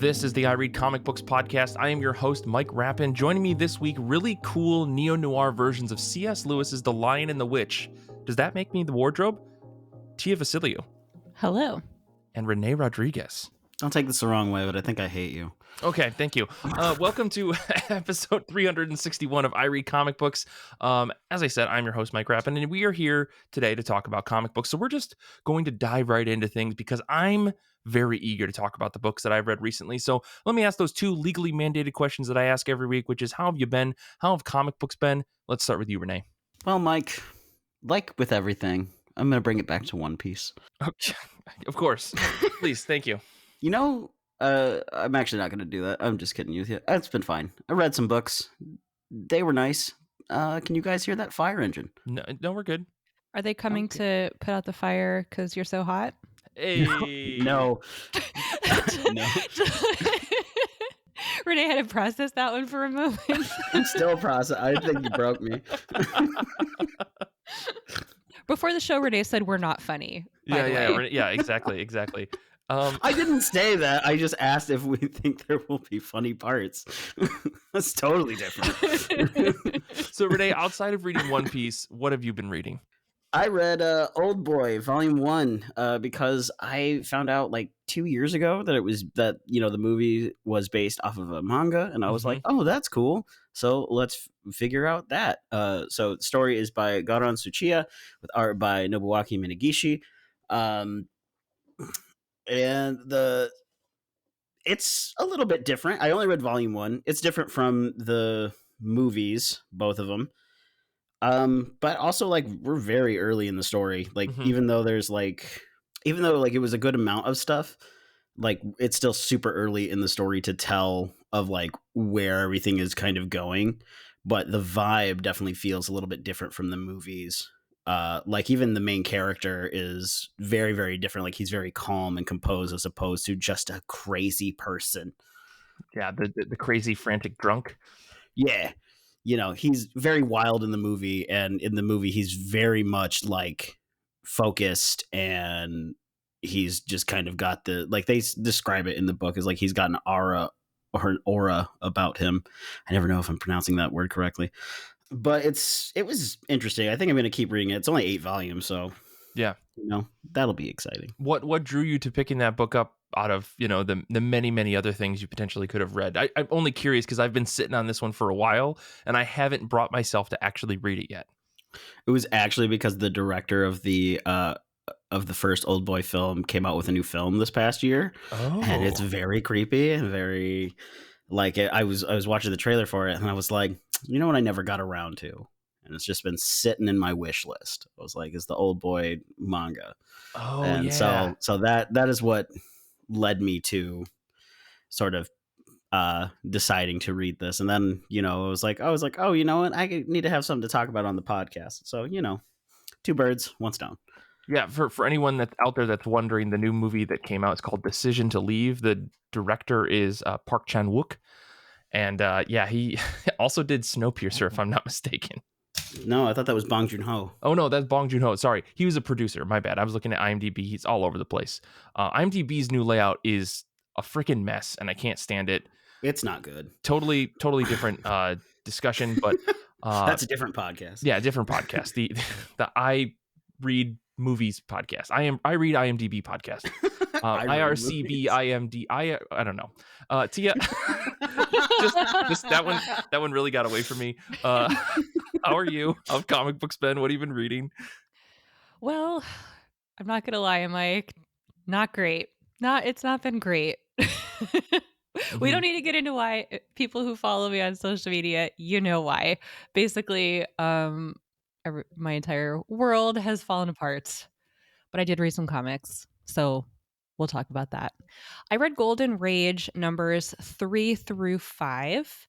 This is the I Read Comic Books podcast. I am your host, Mike Rapin. Joining me this week, really cool neo-noir versions of C.S. Lewis's The Lion and the Witch. Does that make me the wardrobe? Tia Vassiliou. Hello. And René Rodriguez. Don't take this the wrong way, but I think I hate you. Okay, thank you. Welcome to episode 361 of I Read Comic Books. As I said, I'm your host, Mike Rapin, and we are here today to talk about comic books. So we're just going to dive right into things because I'm very eager to talk about the books that I've read recently. So let me ask those two legally mandated questions that I ask every week, which is, how have you been? How have comic books been? Let's start with you, René. Well, Mike, like with everything, I'm going to bring it back to One Piece. Okay. Of course. Please, thank you. You know, I'm actually not going to do that. I'm just kidding you. It's been fine. I read some books. They were nice. Can you guys hear that fire engine? No, we're good. Are they coming to put out the fire because you're so hot? Hey. No. No. René had to process that one for a moment. I'm still processing. I think you broke me. Before the show, René said we're not funny. Yeah, exactly. I didn't say that. I just asked if we think there will be funny parts. That's totally different. So, René, outside of reading One Piece, what have you been reading? I read Old Boy Volume 1 because I found out like 2 years ago that the movie was based off of a manga, and I was like, oh, that's cool. So let's figure out that. So the story is by Garan Tsuchiya with art by Nobuaki Minagishi. And it's a little bit different. I only read Volume 1. It's different from the movies, both of them. But also, like, we're very early in the story. Like, even though it was a good amount of stuff, like, it's still super early in the story to tell of like where everything is kind of going. But the vibe definitely feels a little bit different from the movies. Like, even the main character is very, very different. Like, he's very calm and composed as opposed to just a crazy person. Yeah, the crazy, frantic drunk. Yeah. You know, he's very wild in the movie, and in the movie he's very much like focused, and he's just kind of got they describe it in the book as like he's got an aura about him. I never know if I'm pronouncing that word correctly, but it was interesting. I think I'm going to keep reading it. It's only 8 volumes, so yeah, that'll be exciting. What drew you to picking that book up out of, the many, many other things you potentially could have read? I'm only curious because I've been sitting on this one for a while and I haven't brought myself to actually read it yet. It was actually because the director of the first Old Boy film came out with a new film this past year. Oh. And it's very creepy and very like I was watching the trailer for it, and I was like, you know what, I never got around to, and it's just been sitting in my wish list. I was like, it's the Old Boy manga. Oh, and yeah. so that is what led me to sort of deciding to read this. And then I was like, oh, you know what, I need to have something to talk about on the podcast. So 2 birds, 1 stone. Yeah, for anyone that's out there that's wondering, the new movie that came out is called Decision to Leave. The director is Park Chan-wook, and he also did Snowpiercer, if I'm not mistaken. No, I thought that was Bong Joon-ho. Oh, no, that's Bong Joon-ho. Sorry. He was a producer. My bad. I was looking at IMDb. He's all over the place. IMDb's new layout is a freaking mess, and I can't stand it. It's not good. Totally different discussion, but... that's a different podcast. Yeah, different podcast. The I Read Movies podcast. I Read IMDb podcast. IRCB IMD. I don't know. Tia, just that one really got away from me. How are you? How's comic books been? What have you been reading? Well, I'm not gonna lie, Mike. Not great. It's not been great. We don't need to get into why. People who follow me on social media, you know why. Basically, my entire world has fallen apart. But I did read some comics, so we'll talk about that. I read Golden Rage numbers 3 through 5.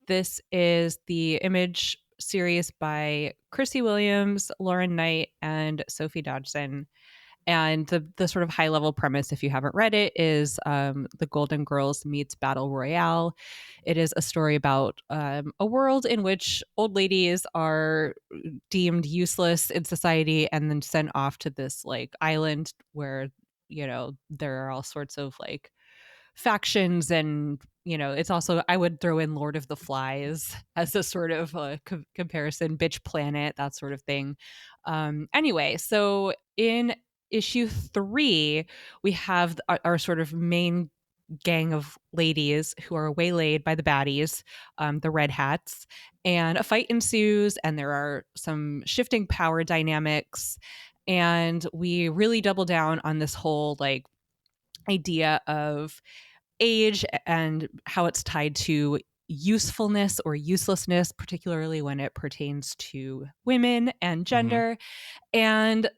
This is the Image series by Chrissy Williams, Lauren Knight, and Sophie Dodgson. And the sort of high level premise, if you haven't read it, is the Golden Girls meets Battle Royale. It is a story about a world in which old ladies are deemed useless in society and then sent off to this like island where, there are all sorts of like factions and, it's also, I would throw in Lord of the Flies as a sort of comparison, Bitch Planet, that sort of thing. Anyway, so in issue 3, we have our sort of main gang of ladies who are waylaid by the baddies, the Red Hats, and a fight ensues, and there are some shifting power dynamics. And we really double down on this whole like idea of age and how it's tied to usefulness or uselessness, particularly when it pertains to women and gender. And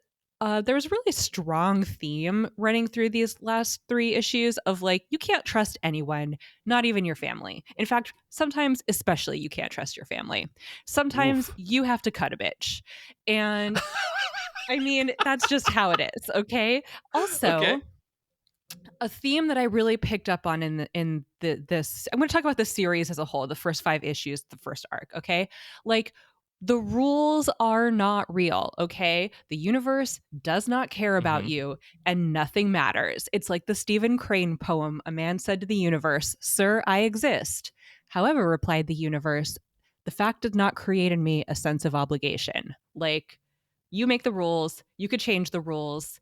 there's a really strong theme running through these last 3 issues of like, you can't trust anyone, not even your family. In fact, sometimes, especially, you can't trust your family. Sometimes Oof. you have to cut a bitch. And I mean, that's just how it is. Okay. Also, Okay. a theme that I really picked up on in this, I'm going to talk about the series as a whole, the first 5 issues, the first arc. Okay. Like, the rules are not real, okay? The universe does not care about you, and nothing matters. It's like the Stephen Crane poem, A Man Said to the Universe, "Sir, I exist. However," replied the universe, "the fact did not create in me a sense of obligation." Like, you make the rules, you could change the rules,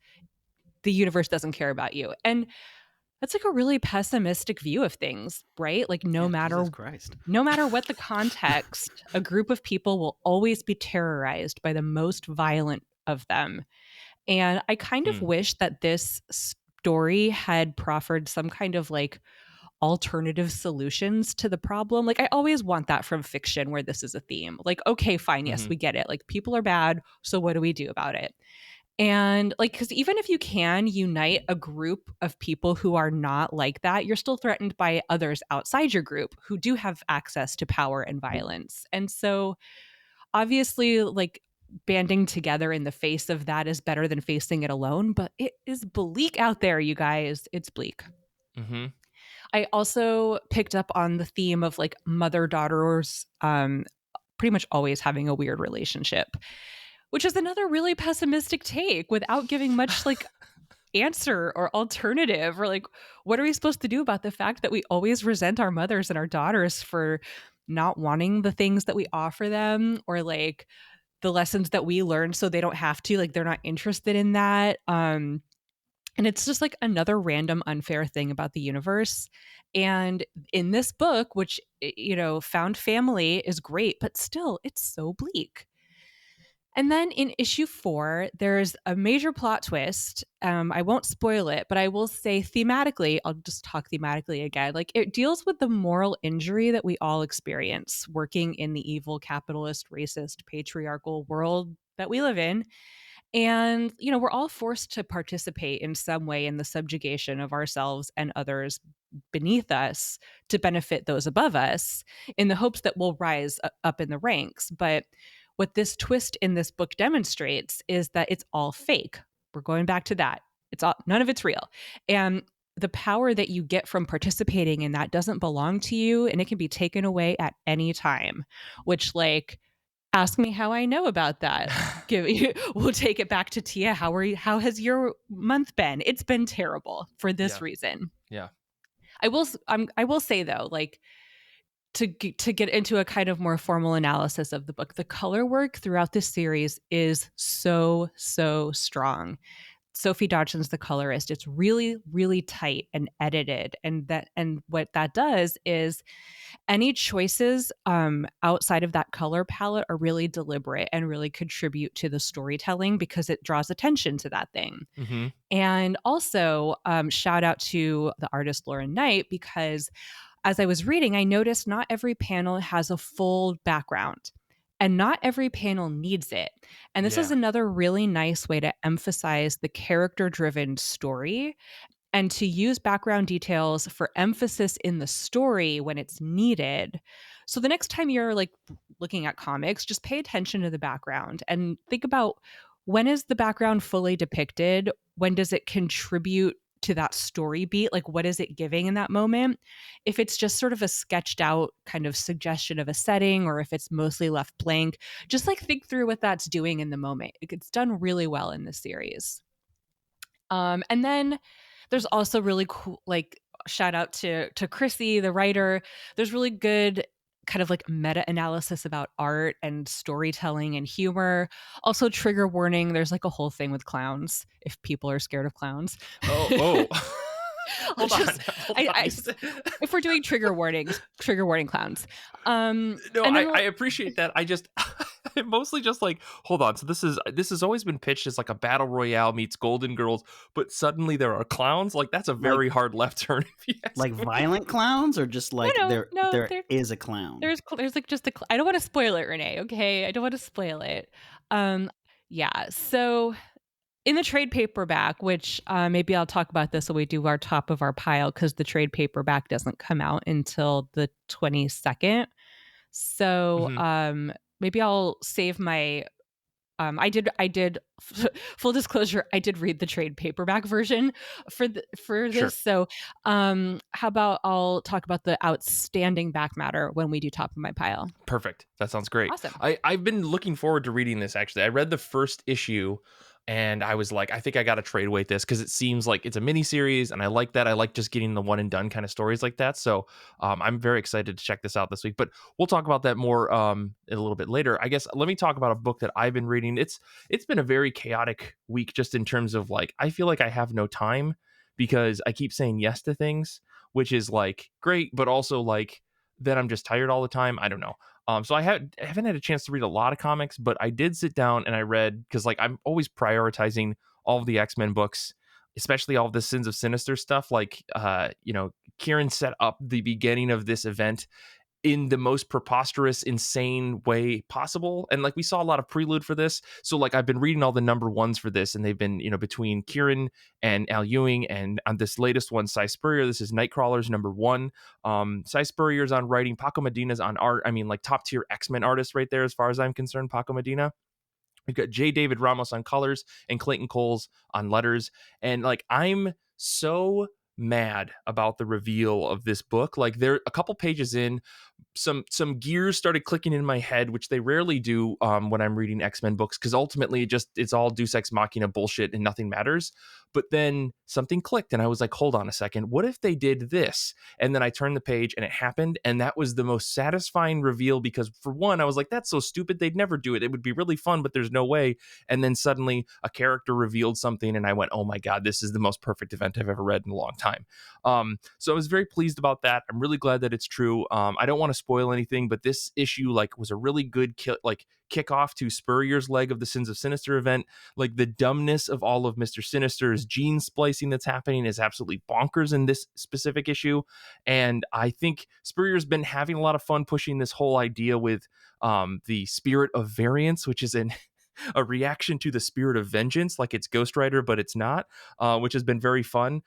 the universe doesn't care about you. And that's like a really pessimistic view of things, right? Like, no Jesus Christ. matter what the context, a group of people will always be terrorized by the most violent of them. And I kind of wish that this story had proffered some kind of like alternative solutions to the problem. Like, I always want that from fiction where this is a theme. Like, okay, fine, yes, we get it. Like, people are bad, so what do we do about it? And like, because even if you can unite a group of people who are not like that, you're still threatened by others outside your group who do have access to power and violence. And so, obviously, like, banding together in the face of that is better than facing it alone, but it is bleak out there, you guys. It's bleak. I also picked up on the theme of like mother daughters pretty much always having a weird relationship, which is another really pessimistic take without giving much like answer or alternative, or like, what are we supposed to do about the fact that we always resent our mothers and our daughters for not wanting the things that we offer them, or like the lessons that we learned so they don't have to, like, they're not interested in that. And it's just like another random unfair thing about the universe. And in this book, which, found family is great, but still, it's so bleak. And then in issue 4, there's a major plot twist. I won't spoil it, but I will say thematically, I'll just talk thematically again. Like, it deals with the moral injury that we all experience working in the evil, capitalist, racist, patriarchal world that we live in. And, we're all forced to participate in some way in the subjugation of ourselves and others beneath us to benefit those above us in the hopes that we'll rise up in the ranks. But what this twist in this book demonstrates is that it's all fake. We're going back to that. None of it's real. And the power that you get from participating in that doesn't belong to you, and it can be taken away at any time, which, like, ask me how I know about that. We'll take it back to Tia. How has your month been? It's been terrible for this reason. Yeah. I will say though, like, to get into a kind of more formal analysis of the book, the color work throughout this series is so strong. Sophie Dodgson's the colorist. It's really, really tight and edited, and what that does is any choices outside of that color palette are really deliberate and really contribute to the storytelling because it draws attention to that thing. And also, shout out to the artist Lauren Knight, because as I was reading, I noticed not every panel has a full background. And not every panel needs it. And this is another really nice way to emphasize the character-driven story and to use background details for emphasis in the story when it's needed. So the next time you're like looking at comics, just pay attention to the background and think about, when is the background fully depicted? When does it contribute to that story beat? Like, what is it giving in that moment? If it's just sort of a sketched out kind of suggestion of a setting, or if it's mostly left blank, just like think through what that's doing in the moment. It's done really well in this series. And then there's also really cool, like, shout out to Chrissy, the writer. There's really good kind of like meta-analysis about art and storytelling and humor. Also, trigger warning, there's like a whole thing with clowns if people are scared of clowns. Oh. Hold on. If we're doing trigger warnings, trigger warning clowns. No, I appreciate that. I just mostly just like, hold on. So this has always been pitched as like a battle royale meets Golden Girls, but suddenly there are clowns. Like that's a very hard left turn. If you ask like me. Violent clowns, or just like there is a clown. There's like just I don't want to spoil it, Renee. Okay, I don't want to spoil it. Yeah. So in the trade paperback, which maybe I'll talk about this when we do our top of our pile, because the trade paperback doesn't come out until the 22nd. So maybe I'll save my. I did. Full disclosure, I did read the trade paperback version for this. Sure. So, how about I'll talk about the outstanding back matter when we do top of my pile. Perfect. That sounds great. Awesome. I've been looking forward to reading this. Actually, I read the first issue. And I was like, I think I got to trade weight this because it seems like it's a mini series, and I like that. I like just getting the one and done kind of stories like that. So I'm very excited to check this out this week. But we'll talk about that more a little bit later. I guess let me talk about a book that I've been reading. It's been a very chaotic week, just in terms of like I feel like I have no time because I keep saying yes to things, which is like great, but also like then I'm just tired all the time. I don't know. So I haven't had a chance to read a lot of comics, but I did sit down and I read, because like I'm always prioritizing all of the X-Men books, especially all of the Sins of Sinister stuff. Like, Kieran set up the beginning of this event in the most preposterous, insane way possible. And like we saw a lot of prelude for this. So like I've been reading all the number ones for this, and they've been, between Kieran and Al Ewing, and on this latest one, Cy Spurrier. This is Nightcrawlers number 1. Cy Spurrier's on writing, Paco Medina's on art. I mean, like top tier X-Men artist right there, as far as I'm concerned, Paco Medina. We've got J. David Ramos on colors and Clayton Coles on letters. And like I'm so mad about the reveal of this book. Like they're a couple pages in, some gears started clicking in my head, which they rarely do when I'm reading X-Men books, because ultimately it's all Deus Ex Machina bullshit and nothing matters. But then something clicked and I was like, hold on a second, what if they did this? And then I turned the page and it happened, and that was the most satisfying reveal, because for one, I was like, that's so stupid, they'd never do it, it would be really fun, but there's no way. And then suddenly a character revealed something and I went, oh my god, this is the most perfect event I've ever read in a long time. So I was very pleased about that. I'm really glad that it's true. I don't want to spoil anything, but this issue like was a really good kickoff to Spurrier's leg of the Sins of Sinister event. Like the dumbness of all of Mr. Sinister's gene splicing that's happening is absolutely bonkers in this specific issue. And I think Spurrier's been having a lot of fun pushing this whole idea with the spirit of variance, which is a reaction to the spirit of vengeance, like it's Ghost Rider, but it's not, which has been very fun.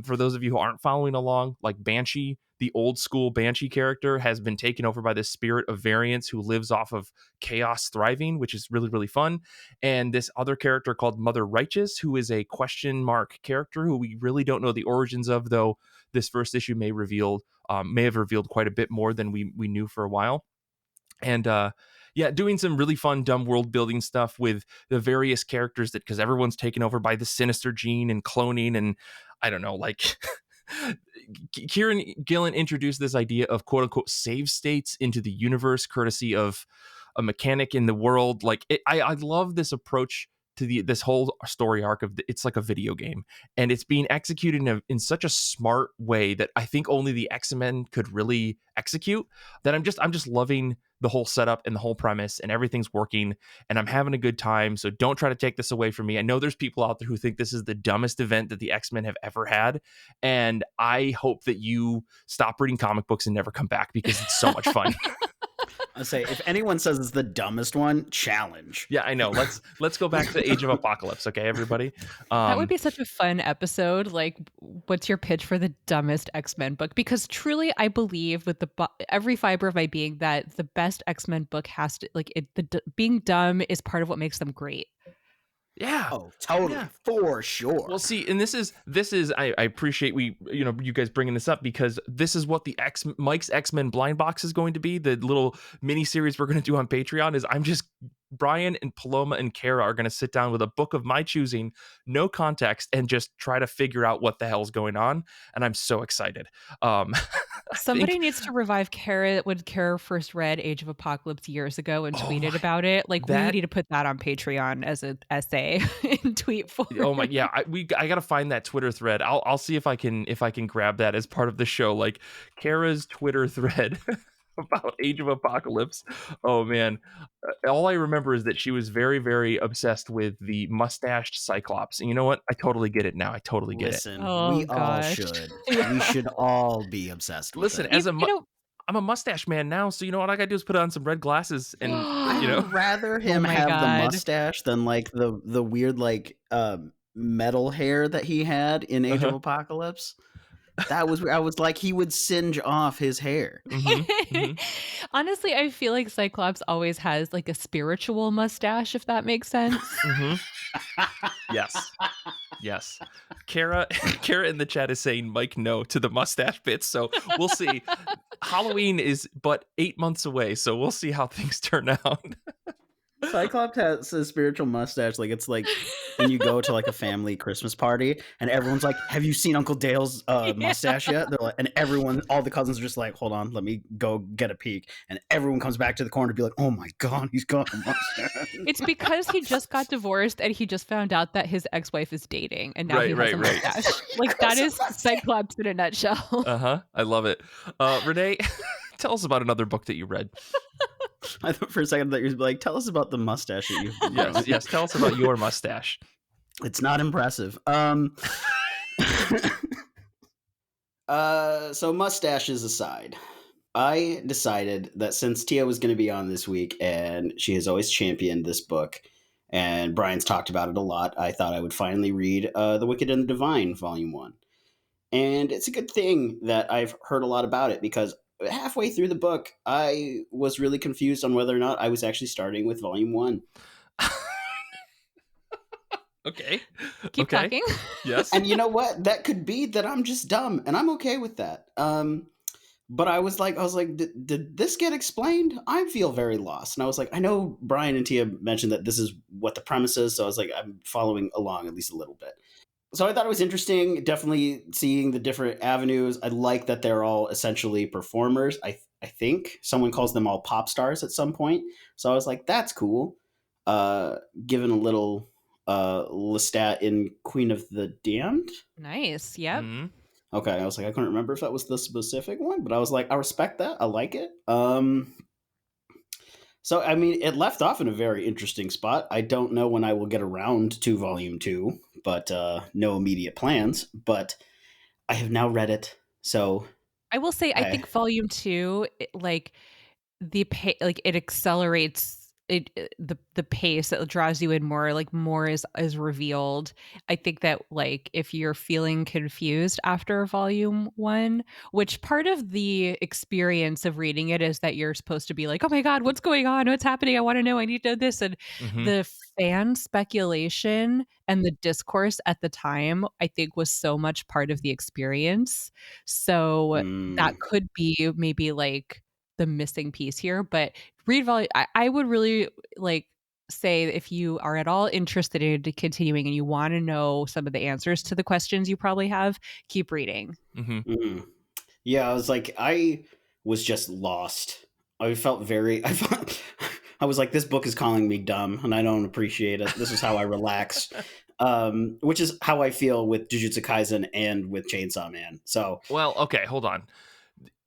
For those of you who aren't following along, like Banshee, the old school Banshee character, has been taken over by the spirit of variance who lives off of chaos thriving, which is really, really fun. And this other character called Mother Righteous, who is a question mark character who we really don't know the origins of, though this first issue may have revealed quite a bit more than we knew for a while. And doing some really fun, dumb world building stuff with the various characters because everyone's taken over by the sinister gene and cloning. And I don't know, like Kieran Gillen introduced this idea of quote unquote save states into the universe, courtesy of a mechanic in the world. Like I love this approach to this whole story arc of it's like a video game, and it's being executed in such a smart way that I think only the X-Men could really execute. That I'm just loving the whole setup and the whole premise, and everything's working, and I'm having a good time. So don't try to take this away from me. I know there's people out there who think this is the dumbest event that the X-Men have ever had, and I hope that you stop reading comic books and never come back, because it's so much fun. I say, if anyone says it's the dumbest one, challenge. Yeah, I know. Let's go back to Age of Apocalypse, okay, everybody? That would be such a fun episode. Like, what's your pitch for the dumbest X-Men book? Because truly, I believe with every fiber of my being that the best X-Men book has to being dumb is part of what makes them great. Yeah. Oh, totally. Yeah. For sure. Well, see, and this is I appreciate you guys bringing this up, because this is what the Mike's X-Men blind box is going to be. The little mini series we're going to do on Patreon is I'm just Brian and Paloma and Kara are going to sit down with a book of my choosing, no context, and just try to figure out what the hell's going on. And I'm so excited. Somebody needs to revive Kara when Kara first read Age of Apocalypse years ago and tweeted about it. Like, we need to put that on Patreon as an essay in tweet form. Oh my, yeah. I gotta find that Twitter thread. I'll see if I can grab that as part of the show. Like Kara's Twitter thread about Age of Apocalypse. Oh man, all I remember is that she was very, very obsessed with the mustached Cyclops. And you know what? I totally get it now. I totally get it. Oh, we all should. We should all be obsessed with it. Listen, I'm a mustache man now, so you know what I gotta do is put on some red glasses, and you know, I'd rather him have the mustache than like the weird like metal hair that he had in Age of Apocalypse. That was, I was like, he would singe off his hair. Honestly, I feel like Cyclops always has like a spiritual mustache, if that makes sense. Yes. Kara in the chat is saying Mike no to the mustache bits, so we'll see. Halloween is but 8 months away, so we'll see how things turn out. Cyclops has a spiritual mustache. Like, it's like when you go to like a family Christmas party and everyone's like, have you seen Uncle Dale's mustache yet? They're like, and all the cousins are just like, hold on, let me go get a peek. And everyone comes back to the corner to be like, oh my God, he's got a mustache. It's because he just got divorced and he just found out that his ex-wife is dating, and now he has a mustache. Like, that is Cyclops in a nutshell. I love it. René, tell us about another book that you read. I thought for a second that you were like, tell us about the mustache that you've Yes, tell us about your mustache. It's not impressive. So mustaches aside, I decided that since Tia was going to be on this week and she has always championed this book and Brian's talked about it a lot, I thought I would finally read The Wicked and the Divine, Volume 1. And it's a good thing that I've heard a lot about it, because halfway through the book, I was really confused on whether or not I was actually starting with Volume 1. Okay. Keep talking. Yes. And you know what? That could be that I'm just dumb, and I'm okay with that. But I was like, did this get explained? I feel very lost. And I was like, I know Brian and Tia mentioned that this is what the premise is, so I was like, I'm following along at least a little bit. So I thought it was interesting, definitely seeing the different avenues. I like that they're all essentially performers. I think someone calls them all pop stars at some point. So I was like, that's cool. Given a little Lestat in Queen of the Damned. Nice. Yep. Mm-hmm. Okay, I was like, I couldn't remember if that was the specific one, but I was like, I respect that. I like it. So, I mean, it left off in a very interesting spot. I don't know when I will get around to Volume 2, but no immediate plans. But I have now read it, so... I will say, I think Volume 2, it accelerates the pace. That draws you in more. Like, more is revealed. I think that, like, if you're feeling confused after Volume 1, which part of the experience of reading it is that you're supposed to be like, oh my God, what's going on? What's happening? I want to know. I need to know this. And the fan speculation and the discourse at the time, I think, was so much part of the experience. So that could be maybe like the missing piece here. But read volume. I would really say if you are at all interested in continuing and you want to know some of the answers to the questions you probably have, keep reading. Yeah, I was just lost. I was like, this book is calling me dumb and I don't appreciate it. This is how I relax. Which is how I feel with Jujutsu Kaisen and with Chainsaw Man. So, well, okay, hold on.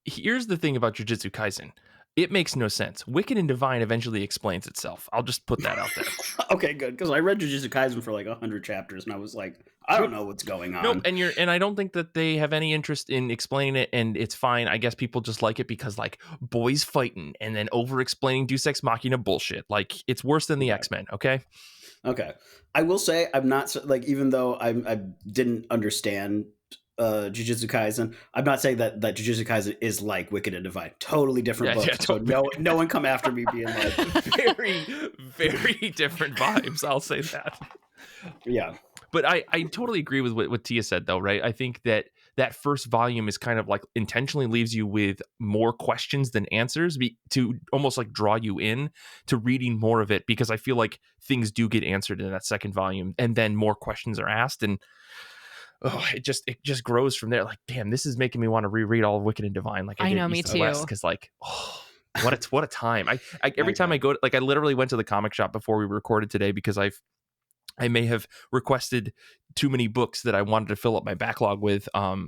Here's the thing about Jujutsu Kaisen. It makes no sense. Wicked and Divine eventually explains itself. I'll just put that out there. Okay, good. Because I read Jujutsu Kaisen for like 100 chapters and I was like, I don't know what's going on. Nope, and I don't think that they have any interest in explaining it, and it's fine. I guess people just like it because, like, boys fighting and then over-explaining Deus Ex Machina bullshit. Like, it's worse than the X-Men, okay? Okay. I will say, I'm not, like, even though I didn't understand Jujutsu Kaisen, I'm not saying that Jujutsu Kaisen is like Wicked and Divine. Totally different book. Yeah, totally. So no one come after me being like... Very, very different vibes, I'll say that. Yeah. But I totally agree with what Tia said, though, right? I think that that first volume is kind of like intentionally leaves you with more questions than answers to almost like draw you in to reading more of it, because I feel like things do get answered in that second volume and then more questions are asked, and it just grows from there. Like, damn, this is making me want to reread all of Wicked and Divine like I I did know, me East and West, too. because like, what a time. I every time I go to, like, I literally went to the comic shop before we recorded today because I may have requested too many books that I wanted to fill up my backlog with,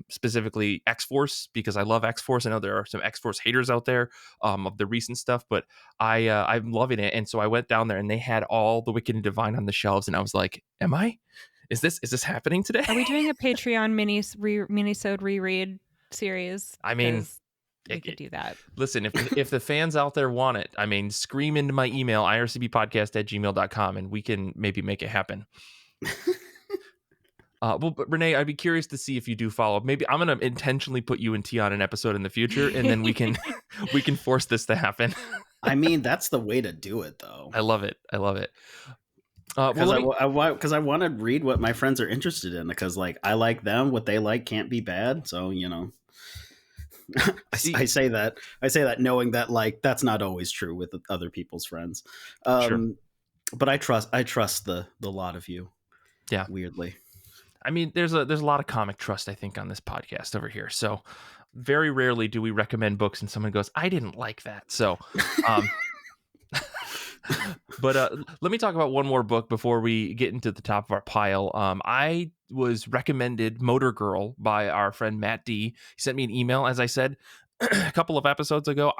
specifically X-Force, because I love X-Force. I know there are some X-Force haters out there of the recent stuff, but I'm loving it. And so I went down there and they had all the Wicked and Divine on the shelves, and I was like, is this happening today? Are we doing a Patreon mini-sode reread series? I mean, 'Cause we could do that. Listen, if the fans out there want it, I mean, scream into my email, ircbpodcast@gmail.com, and we can maybe make it happen. Well, but René, I'd be curious to see if you do follow up. Maybe I'm going to intentionally put you and T on an episode in the future, and then we can force this to happen. I mean, that's the way to do it, though. I love it. Because I want to read what my friends are interested in, because like I like them, what they like can't be bad. So, you know. I say that knowing that like that's not always true with other people's friends, Sure. But I trust the lot of you. Yeah, weirdly. I mean, there's a lot of comic trust, I think, on this podcast over here. So very rarely do we recommend books and someone goes, I didn't like that. So but let me talk about one more book before we get into the top of our pile. I was recommended Motor Girl by our friend Matt D. He sent me an email, as I said a couple of episodes ago.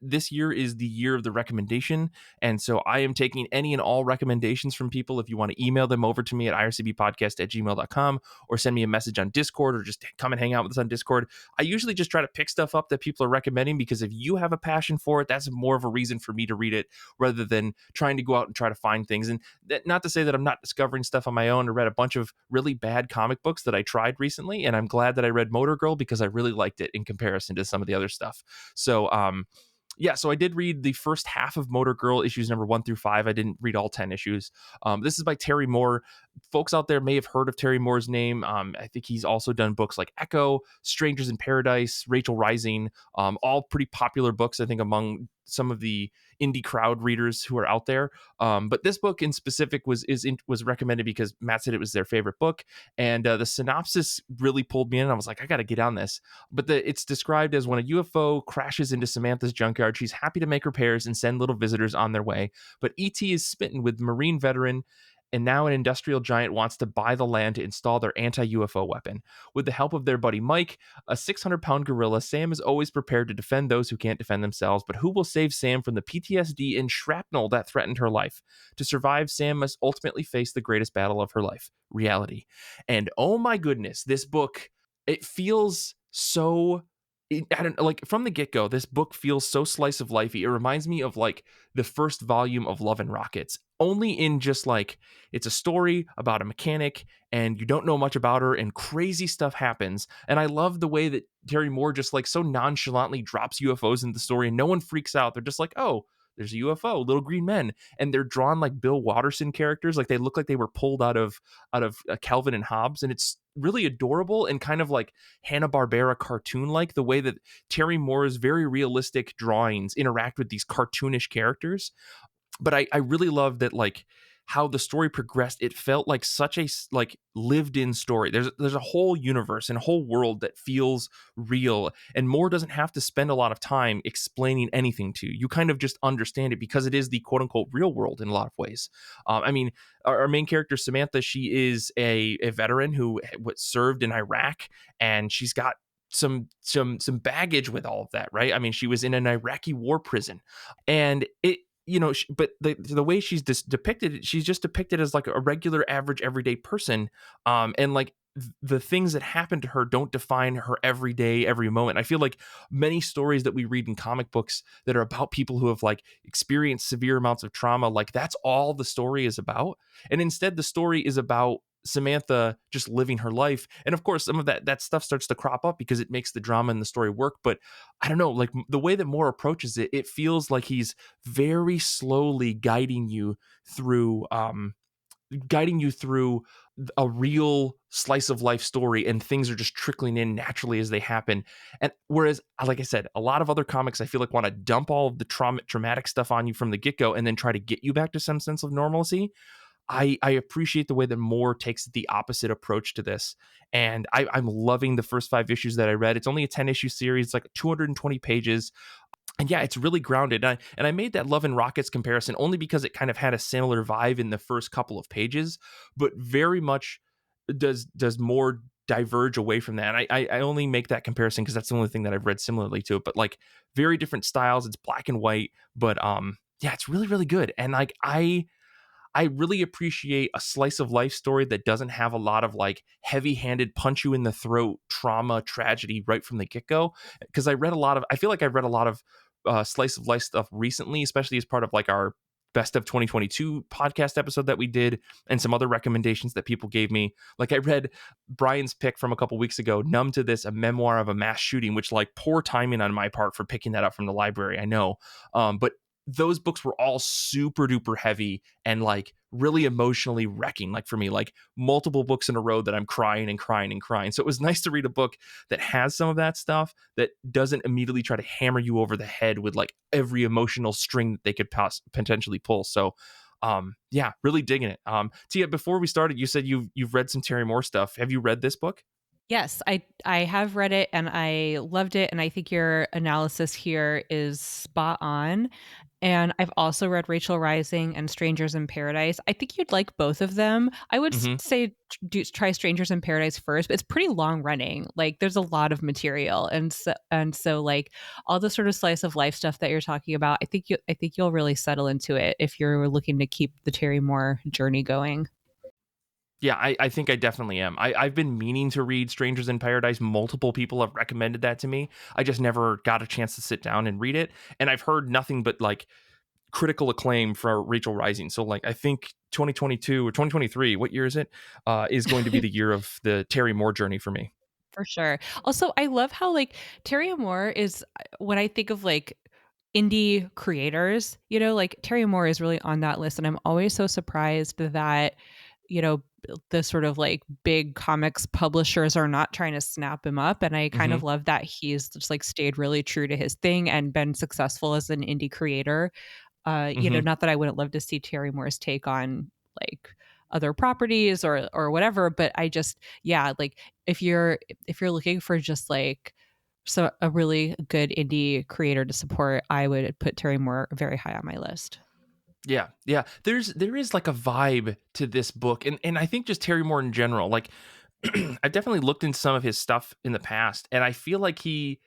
This year is the year of the recommendation, and so I am taking any and all recommendations from people. If you want to email them over to me at ircbpodcast@gmail.com, or send me a message on Discord, or just come and hang out with us on Discord. I usually just try to pick stuff up that people are recommending, because if you have a passion for it, that's more of a reason for me to read it, rather than trying to go out and try to find things. And not to say that I'm not discovering stuff on my own. I read a bunch of really bad comic books that I tried recently, and I'm glad that I read Motor Girl because I really liked it in comparison to some of the other stuff. So so I did read the first half of Motor Girl, issues number 1 through 5. I didn't read all 10 issues. This is by Terry Moore. Folks out there may have heard of Terry Moore's name. I think he's also done books like Echo, Strangers in Paradise, Rachel Rising, all pretty popular books, I think, among some of the indie crowd readers who are out there. But this book in specific was recommended because Matt said it was their favorite book, and the synopsis really pulled me in. I was like, I got to get on this. But it's described as when a UFO crashes into Samantha's junkyard, she's happy to make repairs and send little visitors on their way. But ET is smitten with Marine veteran, and now an industrial giant wants to buy the land to install their anti-UFO weapon. With the help of their buddy Mike, a 600-pound gorilla, Sam is always prepared to defend those who can't defend themselves. But who will save Sam from the PTSD and shrapnel that threatened her life? To survive, Sam must ultimately face the greatest battle of her life, reality. And oh my goodness, this book, it feels so... I don't like, from the get-go, this book feels so slice of lifey. It reminds me of like the first volume of Love and Rockets, only in just like, it's a story about a mechanic and you don't know much about her and crazy stuff happens. And I love the way that Terry Moore just like so nonchalantly drops UFOs in the story and no one freaks out. They're just like, oh, there's a UFO, little green men, and they're drawn like Bill Watterson characters. Like they look like they were pulled out of Calvin and Hobbes, and it's really adorable and kind of like Hanna-Barbera cartoon, like the way that Terry Moore's very realistic drawings interact with these cartoonish characters. But I really love that, like, how the story progressed. It felt like such a like lived in story. There's a whole universe and a whole world that feels real, and Moore doesn't have to spend a lot of time explaining anything to you. You kind of just understand it because it is the quote unquote real world in a lot of ways. I mean, our main character Samantha, she is a veteran who served in Iraq, and she's got some baggage with all of that, right? I mean, she was in an Iraqi war prison, and but the way she's depicted, she's just depicted as like a regular, average, everyday person, and like the things that happen to her don't define her every day, every moment. I feel like many stories that we read in comic books that are about people who have like experienced severe amounts of trauma, like that's all the story is about, and instead the story is about Samantha just living her life. And of course, some of that stuff starts to crop up because it makes the drama in the story work. But I don't know, like the way that Moore approaches it, it feels like he's very slowly guiding you through a real slice of life story and things are just trickling in naturally as they happen. And whereas, like I said, a lot of other comics I feel like want to dump all of the traumatic stuff on you from the get-go and then try to get you back to some sense of normalcy. I appreciate the way that Moore takes the opposite approach to this. And I'm loving the first 5 issues that I read. It's only a 10-issue series, like 220 pages. And yeah, it's really grounded. And I made that Love and Rockets comparison only because it kind of had a similar vibe in the first couple of pages, but very much does more diverge away from that. And I only make that comparison because that's the only thing that I've read similarly to it. But like very different styles. It's black and white, but yeah, it's really, really good. And like I really appreciate a slice of life story that doesn't have a lot of like heavy-handed punch you in the throat trauma tragedy right from the get-go. Because I feel like I've read a lot of slice of life stuff recently, especially as part of like our best of 2022 podcast episode that we did and some other recommendations that people gave me. Like I read Brian's pick from a couple weeks ago, Numb to This, a memoir of a mass shooting, which like poor timing on my part for picking that up from the library, I know. But those books were all super duper heavy and like really emotionally wrecking, like for me, like multiple books in a row that I'm crying and crying and crying. So it was nice to read a book that has some of that stuff that doesn't immediately try to hammer you over the head with like every emotional string that they could potentially pull. So yeah, really digging it. Tia, before we started, you said you've read some Terry Moore stuff. Have you read this book? Yes, I have read it and I loved it, and I think your analysis here is spot on. And I've also read Rachel Rising and Strangers in Paradise. I think you'd like both of them. I would say try Strangers in Paradise first, but it's pretty long running. Like there's a lot of material, and so like all the sort of slice of life stuff that you're talking about, I think you'll really settle into it if you're looking to keep the Terry Moore journey going. Yeah, I think I definitely am. I've been meaning to read Strangers in Paradise. Multiple people have recommended that to me. I just never got a chance to sit down and read it. And I've heard nothing but like critical acclaim for Rachel Rising. So like I think 2022 or 2023, what year is it? Is going to be the year of the Terry Moore journey for me. For sure. Also, I love how like Terry Moore is, when I think of like indie creators, like Terry Moore is really on that list. And I'm always so surprised that, the sort of like big comics publishers are not trying to snap him up. And I kind of love that he's just like stayed really true to his thing and been successful as an indie creator. Not that I wouldn't love to see Terry Moore's take on like other properties or whatever, but I just, yeah, like if you're looking for just like a really good indie creator to support, I would put Terry Moore very high on my list. Yeah. There is like a vibe to this book, and I think just Terry Moore in general. Like, I've definitely looked into some of his stuff in the past, and I feel like he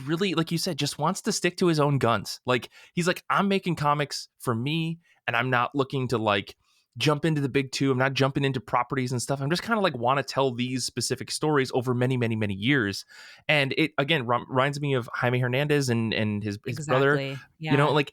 really, like you said, just wants to stick to his own guns. Like he's like, I'm making comics for me, and I'm not looking to like jump into the big two. I'm not jumping into properties and stuff. I'm just kind of like want to tell these specific stories over many, many, many years. And it again reminds me of Jaime Hernandez and his brother. Yeah. Like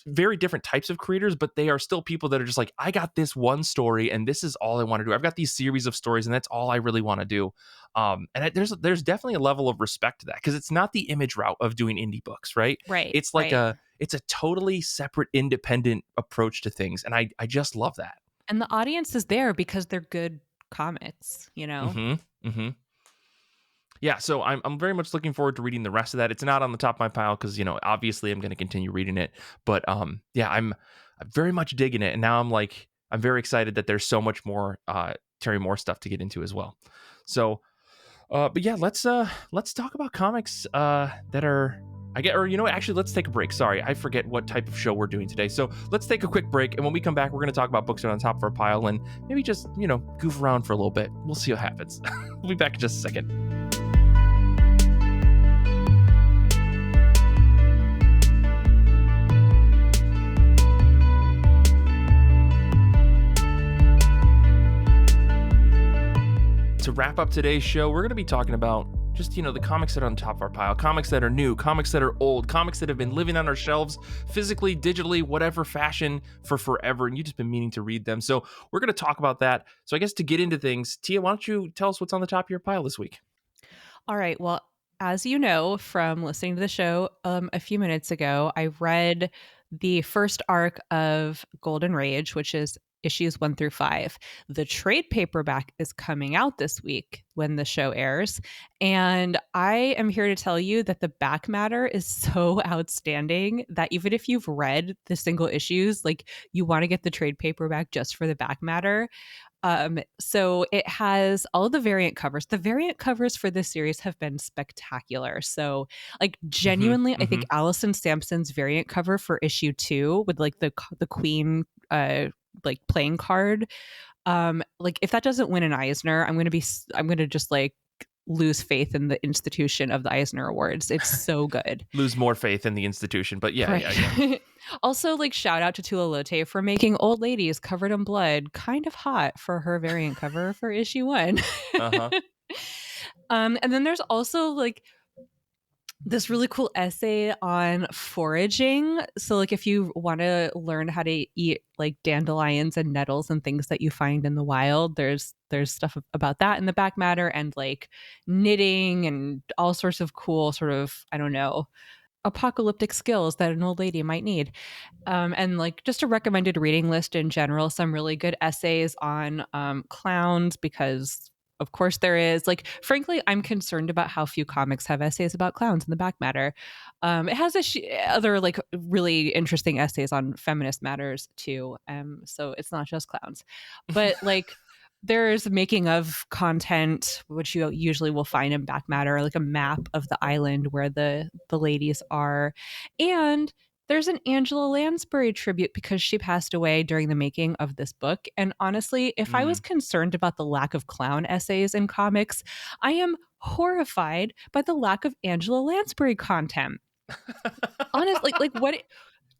very different types of creators, but they are still people that are just like, I got this one story and this is all I want to do. I've got these series of stories and that's all I really want to do. There's definitely a level of respect to that because it's not the Image route of doing indie books, right? Right. It's like it's a totally separate, independent approach to things. And I just love that. And the audience is there because they're good comics, Yeah, so I'm very much looking forward to reading the rest of that. It's not on the top of my pile because obviously I'm going to continue reading it, but yeah, I'm very much digging it, and now I'm very excited that there's so much more Terry Moore stuff to get into as well. So, but yeah, let's talk about comics that are actually let's take a break. Sorry, I forget what type of show we're doing today. So let's take a quick break, and when we come back, we're going to talk about books that are on top of our pile and maybe just goof around for a little bit. We'll see what happens. We'll be back in just a second. To wrap up today's show, we're going to be talking about just, the comics that are on top of our pile, comics that are new, comics that are old, comics that have been living on our shelves, physically, digitally, whatever fashion for forever, and you've just been meaning to read them. So we're going to talk about that. So I guess to get into things, Tia, why don't you tell us what's on the top of your pile this week? All right. Well, as you know from listening to the show a few minutes ago, I read the first arc of Golden Rage, which is issues 1 through 5. The trade paperback is coming out this week when the show airs. And I am here to tell you that the back matter is so outstanding that even if you've read the single issues, like you want to get the trade paperback just for the back matter. So it has all the variant covers. The variant covers for this series have been spectacular. So like genuinely, I think Allison Sampson's variant cover for issue 2 with like the queen like playing card, like if that doesn't win an Eisner, I'm going to just like lose faith in the institution of the Eisner Awards. It's so good. Lose more faith in the institution, but yeah, right. yeah. Also, like shout out to Tula Lotte for making old ladies covered in blood kind of hot for her variant cover for issue 1. And then there's also like this really cool essay on foraging. So like if you want to learn how to eat like dandelions and nettles and things that you find in the wild, there's stuff about that in the back matter, and like knitting and all sorts of cool sort of, I don't know, apocalyptic skills that an old lady might need. And like just a recommended reading list in general, some really good essays on clowns, because of course there is. Like, frankly, I'm concerned about how few comics have essays about clowns in the back matter. It has other like really interesting essays on feminist matters too. So it's not just clowns, but like there's making of content, which you usually will find in back matter, like a map of the island where the ladies are. And there's an Angela Lansbury tribute because she passed away during the making of this book. And honestly, if I was concerned about the lack of clown essays in comics, I am horrified by the lack of Angela Lansbury content. Honestly, like what?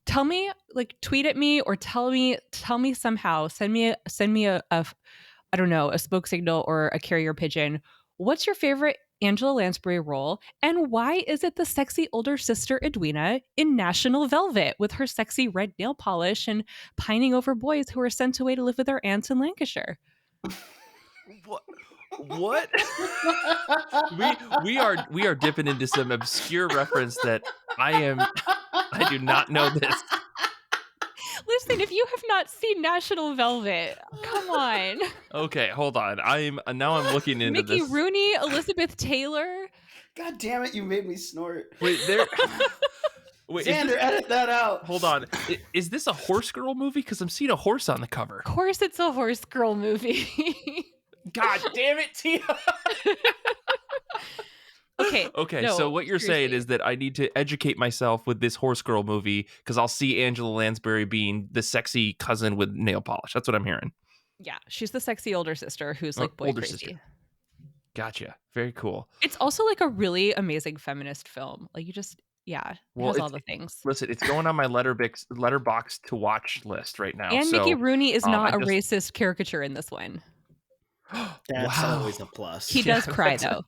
Tell me, like tweet at me or tell me somehow, send me a I don't know, a smoke signal or a carrier pigeon. What's your favorite Angela Lansbury role, and why is it the sexy older sister Edwina in National Velvet with her sexy red nail polish and pining over boys who are sent away to live with their aunts in Lancashire? What? we are dipping into some obscure reference that I do not know this. Listen, if you have not seen National Velvet, come on. Okay, hold on. I'm looking into Mickey this. Rooney, Elizabeth Taylor. God damn it, you made me snort. Wait, Zander, edit that out. Hold on. Is this a horse girl movie? Because I'm seeing a horse on the cover. Of course it's a horse girl movie. God damn it, Tia. Okay, no, so what you're saying is that I need to educate myself with this horse girl movie because I'll see Angela Lansbury being the sexy cousin with nail polish. That's what I'm hearing. Yeah, she's the sexy older sister who's like boy crazy. Sister. Gotcha. Very cool. It's also like a really amazing feminist film. Like you just, it has all the things. Listen, it's going on my letterbox to watch list right now. And Mickey Rooney is not a racist caricature in this one. That's always a plus. He does cry though.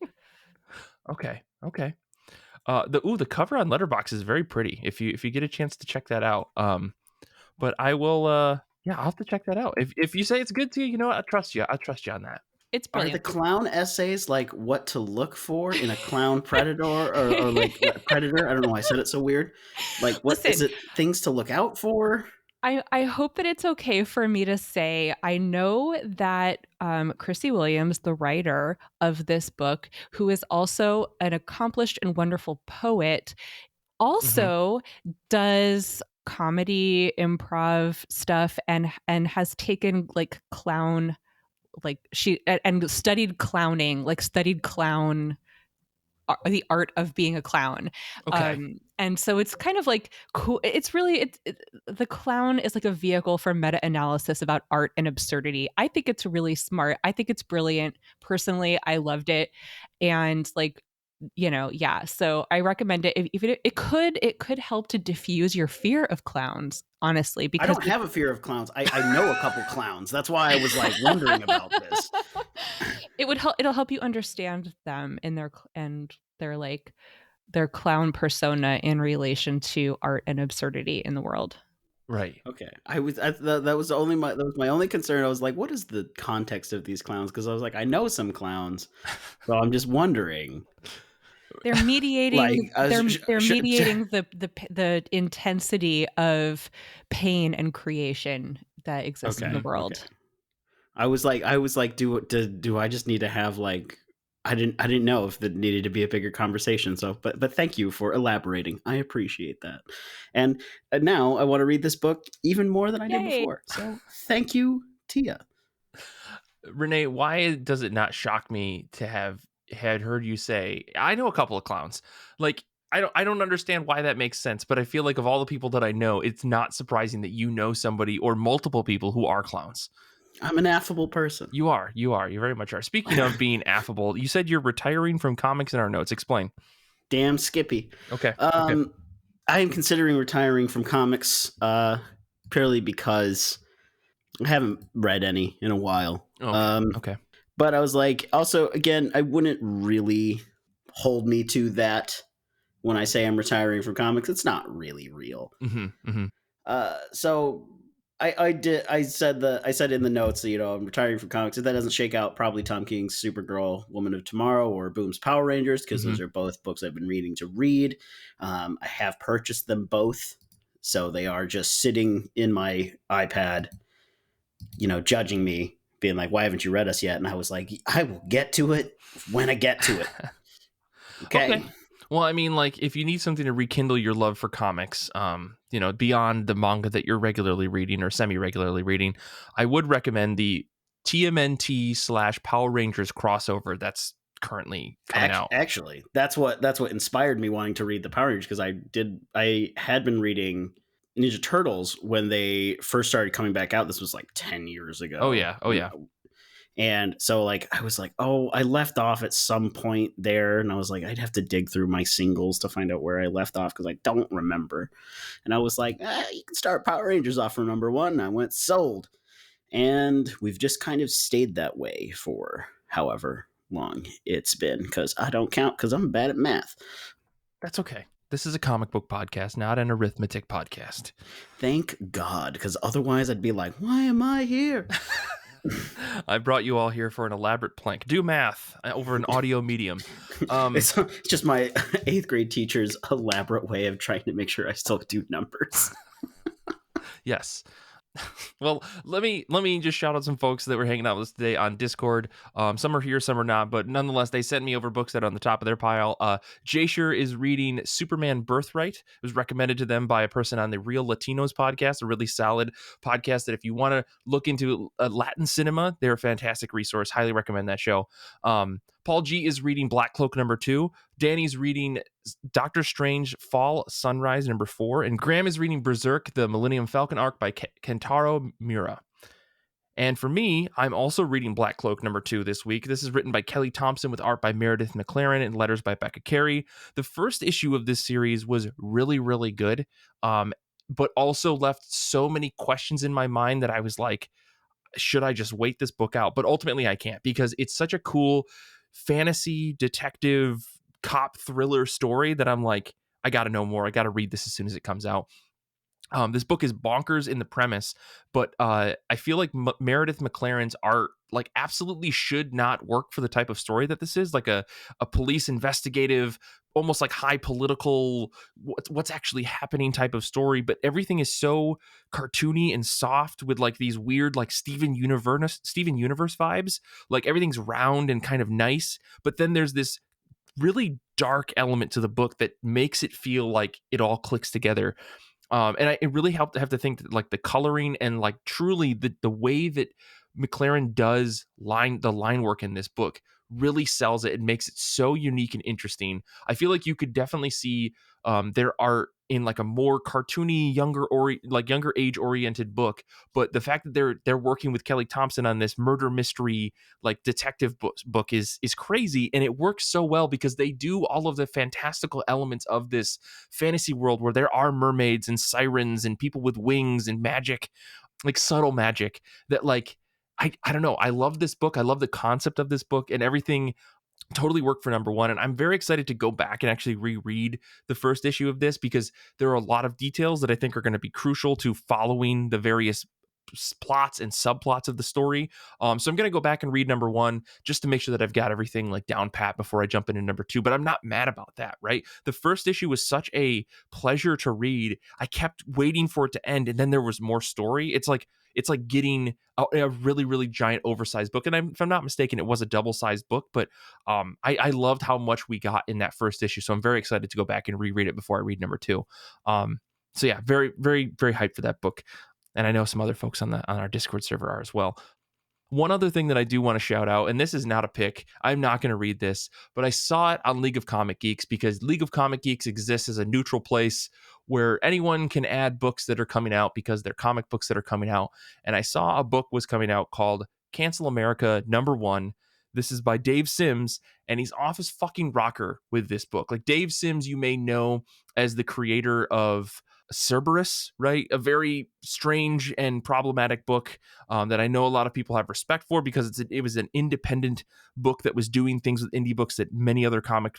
Okay. The cover on Letterboxd is very pretty. If you get a chance to check that out. But I will. I'll have to check that out. If you say it's good to you, you know what? I trust you. I trust you on that. It's brilliant. Are the clown essays like what to look for in a clown predator or like predator? I don't know why I said it so weird. Like is it things to look out for? I hope that it's okay for me to say, I know that Chrissy Williams, the writer of this book, who is also an accomplished and wonderful poet, also does comedy, improv stuff, and has taken like clown, like and studied clowning, like studied clown, the art of being a clown. Okay. And so it's kind of like cool. It's really, the clown is like a vehicle for meta-analysis about art and absurdity. I think it's really smart. I think it's brilliant. Personally, I loved it. And like, so I recommend it. If it could help to diffuse your fear of clowns, honestly, because I don't have a fear of clowns. I know a couple clowns. That's why I was like wondering about this. It'll help you understand them in their clown persona in relation to art and absurdity in the world. Right. Okay. That was my only concern. I was like, what is the context of these clowns? Because I was like, I know some clowns, so I'm just wondering. They're mediating. They're mediating the intensity of pain and creation that exists in the world. Okay. I was like, do I just need to have like, I didn't know if it needed to be a bigger conversation. So, but thank you for elaborating. I appreciate that. And now I want to read this book even more than I did Yay. before. So thank you, Tia. Renee, why does it not shock me to have had heard you say, I know a couple of clowns? Like, I don't understand why that makes sense, but I feel like of all the people that I know, it's not surprising that you know somebody or multiple people who are clowns. I'm an affable person. You very much are. Speaking of being affable, you said you're retiring from comics in our notes. Explain. Damn Skippy. Okay. I am considering retiring from comics purely because I haven't read any in a while. Okay. But I was like, also, again, I wouldn't really hold me to that when I say I'm retiring from comics. It's not really real. So I said in the notes that, I'm retiring from comics. If that doesn't shake out, probably Tom King's Supergirl, Woman of Tomorrow, or Boom's Power Rangers, because those are both books I've been reading to read. I have purchased them both, so they are just sitting in my iPad, judging me, being like, why haven't you read us yet? And I was like, I will get to it when I get to it. Okay. Well, I mean, like, if you need something to rekindle your love for comics, beyond the manga that you're regularly reading or semi-regularly reading, I would recommend the TMNT/Power Rangers crossover that's currently coming out. Actually, that's what inspired me wanting to read the Power Rangers, because I had been reading Ninja Turtles when they first started coming back out. This was like 10 years ago. Oh yeah. And so like I was like, oh, I left off at some point there, and I was like, I'd have to dig through my singles to find out where I left off because I don't remember. And I was like, you can start Power Rangers off from number 1. And I went sold, and we've just kind of stayed that way for however long it's been, because I don't count because I'm bad at math. That's okay. This is a comic book podcast, not an arithmetic podcast. Thank God, because otherwise I'd be like, why am I here? I brought you all here for an elaborate plank. Do math over an audio medium. It's just my 8th grade teacher's elaborate way of trying to make sure I still do numbers. Yes. Well, let me just shout out some folks that were hanging out with us today on Discord. Some are here, some are not, but nonetheless, they sent me over books that are on the top of their pile. Jasher is reading Superman Birthright. It was recommended to them by a person on the Real Latinos podcast, a really solid podcast that if you want to look into Latin cinema, they're a fantastic resource. Highly recommend that show. Paul G is reading Black Cloak #2. Danny's reading Doctor Strange Fall Sunrise #4. And Graham is reading Berserk, the Millennium Falcon arc by Kentaro Miura. And for me, I'm also reading Black Cloak #2 this week. This is written by Kelly Thompson with art by Meredith McLaren and letters by Becca Carey. The first issue of this series was really, really good, but also left so many questions in my mind that I was like, should I just wait this book out? But ultimately I can't, because it's such a cool fantasy detective cop thriller story that I'm like, I got to know more. I got to read this as soon as it comes out. This book is bonkers in the premise, but I feel like Meredith McLaren's art like absolutely should not work for the type of story that this is, like a police investigative, almost like high political, what's actually happening type of story. But everything is so cartoony and soft with like these weird like Steven Universe vibes. Like everything's round and kind of nice, but then there's this really dark element to the book that makes it feel like it all clicks together. It really helped to have to think that, like, the coloring and like truly the way that McLaren does the line work in this book really sells it and makes it so unique and interesting. I feel like you could definitely see their art in like a more cartoony, younger age oriented book, but the fact that they're working with Kelly Thompson on this murder mystery like detective book is crazy, and it works so well because they do all of the fantastical elements of this fantasy world where there are mermaids and sirens and people with wings and magic, like subtle magic that like I don't know. I love this book. I love the concept of this book, and everything totally worked for #1. And I'm very excited to go back and actually reread the first issue of this, because there are a lot of details that I think are going to be crucial to following the various plots and subplots of the story. So I'm going to go back and read number 1 just to make sure that I've got everything like down pat before I jump into number 2. But I'm not mad about that, right? The first issue was such a pleasure to read. I kept waiting for it to end, and then there was more story. It's like getting a really, really giant oversized book. And if I'm not mistaken, it was a double-sized book, but I loved how much we got in that first issue. So I'm very excited to go back and reread it before I read number 2. So yeah, very, very, very hyped for that book. And I know some other folks on our Discord server are as well. One other thing that I do want to shout out, and this is not a pick, I'm not going to read this, but I saw it on League of Comic Geeks because League of Comic Geeks exists as a neutral place where anyone can add books that are coming out because they're comic books that are coming out. And I saw a book was coming out called Cancel America #1. This is by Dave Sims, and he's off his fucking rocker with this book. Like, Dave Sims, you may know as the creator of Cerberus, right? A very strange and problematic book that I know a lot of people have respect for because it was an independent book that was doing things with indie books that many other comic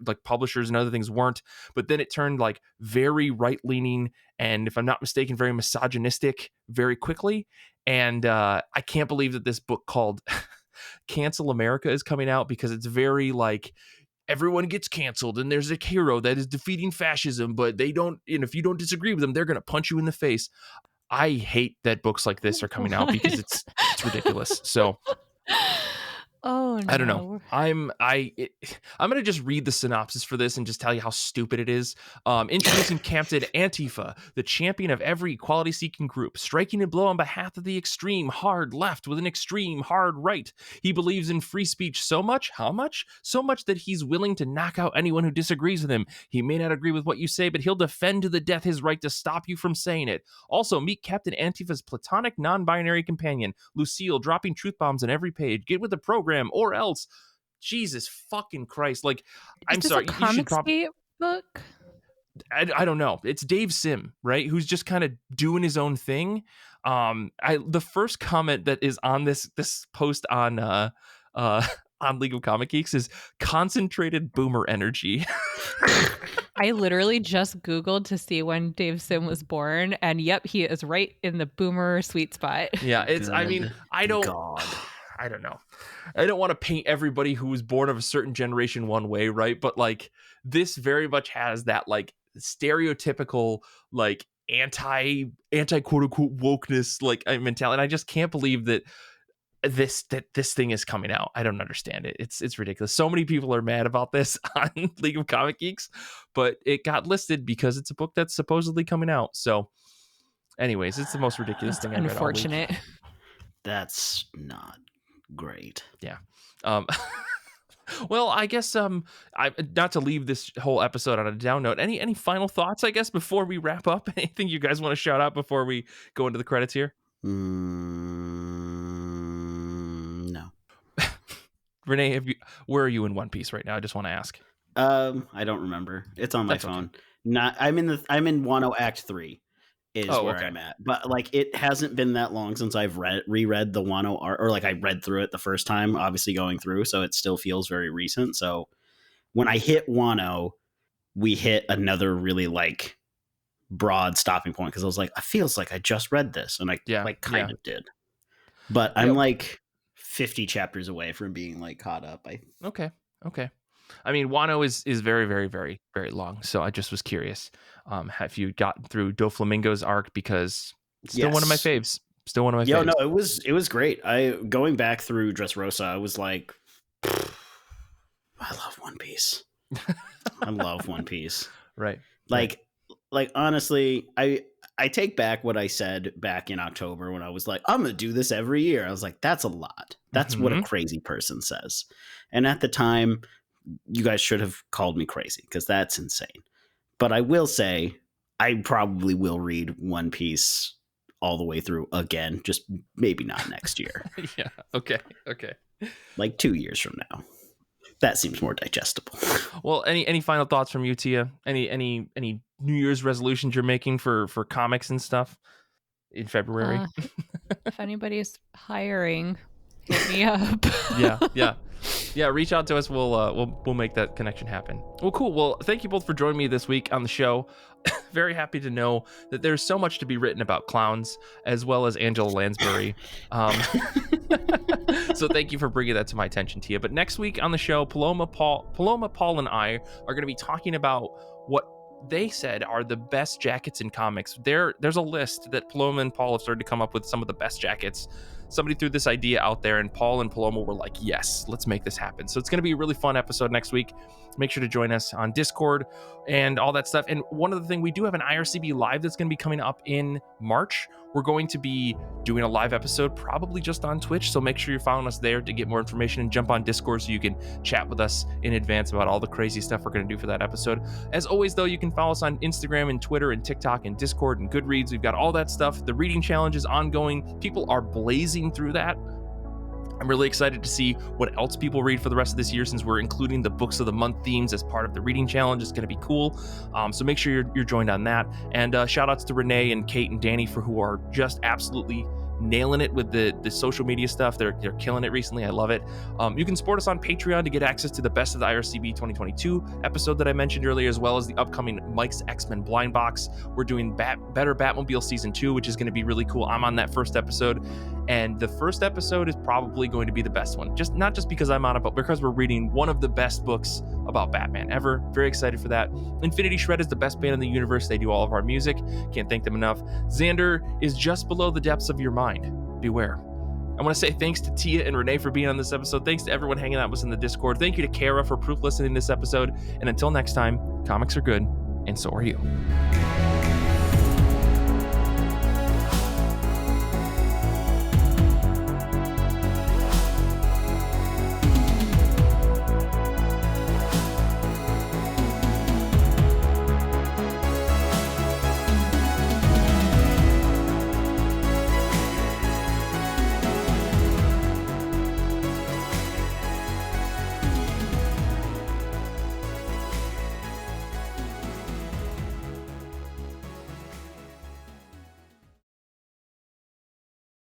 like publishers and other things weren't. But then it turned like very right-leaning and, if I'm not mistaken, very misogynistic very quickly. And I can't believe that this book called Cancel America is coming out because it's very like, everyone gets canceled and there's a hero that is defeating fascism, but they don't, and if you don't disagree with them, they're going to punch you in the face. I hate that books like this are coming out because it's ridiculous. So Oh no. I don't know. I'm going to just read the synopsis for this and just tell you how stupid it is. Introducing Captain Antifa, the champion of every equality-seeking group, striking a blow on behalf of the extreme hard left with an extreme hard right. He believes in free speech so much, how much? So much that he's willing to knock out anyone who disagrees with him. He may not agree with what you say, but he'll defend to the death his right to stop you from saying it. Also, meet Captain Antifa's platonic non-binary companion, Lucille, dropping truth bombs on every page. Get with the program or else. Jesus fucking Christ. Like, I'm sorry. A Comicsgate book? I don't know. It's Dave Sim, right? Who's just kind of doing his own thing. The first comment that is on this post on League of Comic Geeks is concentrated boomer energy. I literally just Googled to see when Dave Sim was born, and yep, he is right in the boomer sweet spot. Yeah, it's, I mean, I don't know. I don't want to paint everybody who was born of a certain generation one way, right? But like, this very much has that like stereotypical like anti quote unquote wokeness like mentality. And I just can't believe that this thing is coming out. I don't understand it. It's ridiculous. So many people are mad about this on League of Comic Geeks, but it got listed because it's a book that's supposedly coming out. So anyways, it's the most ridiculous thing I've read all week. Unfortunate. That's not great. Yeah. Well, I guess I not to leave this whole episode on a down note. Any final thoughts, I guess, before we wrap up? Anything you guys want to shout out before we go into the credits here? No. René, where are you in One Piece right now? I just want to ask. I don't remember. It's on my phone. Okay. I'm in Wano Act 3 is where I'm at. But like, it hasn't been that long since I've reread the Wano art, or like I read through it the first time, obviously going through, so it still feels very recent. So when I hit Wano, we hit another really like broad stopping point because I was like, it feels like I just read this, and I kind of did. But I'm like 50 chapters away from being like caught up. Okay. I mean, Wano is very, very, very, very long. So I just was curious. Have you gotten through Doflamingo's arc? Because still one of my faves. Still one of my faves. No, it was great. Going back through Dressrosa, I was like, I love One Piece. I love One Piece. Right. Like honestly, I take back what I said back in October when I was like, I'm going to do this every year. I was like, that's a lot. That's what a crazy person says. And at the time, you guys should have called me crazy because that's insane. But I will say, I probably will read One Piece all the way through again, just maybe not next year. Yeah. Okay. Like 2 years from now. That seems more digestible. Well, any final thoughts from you, Tia? Any New Year's resolutions you're making for comics and stuff in February? If anybody's hiring, hit me up. Yeah. Yeah, reach out to us. We'll make that connection happen. Well, cool. Well, thank you both for joining me this week on the show. Very happy to know that there's so much to be written about clowns, as well as Angela Lansbury. So thank you for bringing that to my attention, Tia. But next week on the show, Paloma, Paul, and I are going to be talking about what they said are the best jackets in comics. There's a list that Paloma and Paul have started to come up with some of the best jackets. Somebody threw this idea out there, and Paul and Paloma were like, yes, let's make this happen. So it's going to be a really fun episode next week. Make sure to join us on Discord and all that stuff. And one of the things, we do have an IRCB live that's going to be coming up in March. We're going to be doing a live episode probably just on Twitch, so make sure you're following us there to get more information, and jump on Discord so you can chat with us in advance about all the crazy stuff we're going to do for that episode. As always, though, you can follow us on Instagram and Twitter and TikTok and Discord and Goodreads. We've got all that stuff. The reading challenge is ongoing. People are blazing through that. I'm really excited to see what else people read for the rest of this year, since we're including the books of the month themes as part of the reading challenge. It's going to be cool. So make sure you're joined on that. And shout outs to René and Kate and Danny who are just absolutely nailing it with the social media stuff. They're killing it recently. I love it. You can support us on Patreon to get access to the Best of the IRCB 2022 episode that I mentioned earlier, as well as the upcoming Mike's X-Men blind box. We're doing Better Batmobile Season 2, which is going to be really cool. I'm on that first episode, and the first episode is probably going to be the best one. Not just because I'm on it, but because we're reading one of the best books about Batman ever. Very excited for that. Infinity Shred is the best band in the universe. They do all of our music. Can't thank them enough. Zander is just below the depths of your mind. Beware. I want to say thanks to Tia and René for being on this episode. Thanks to everyone hanging out with us in the Discord. Thank you to Kara for proof listening this episode. And until next time, comics are good, and so are you.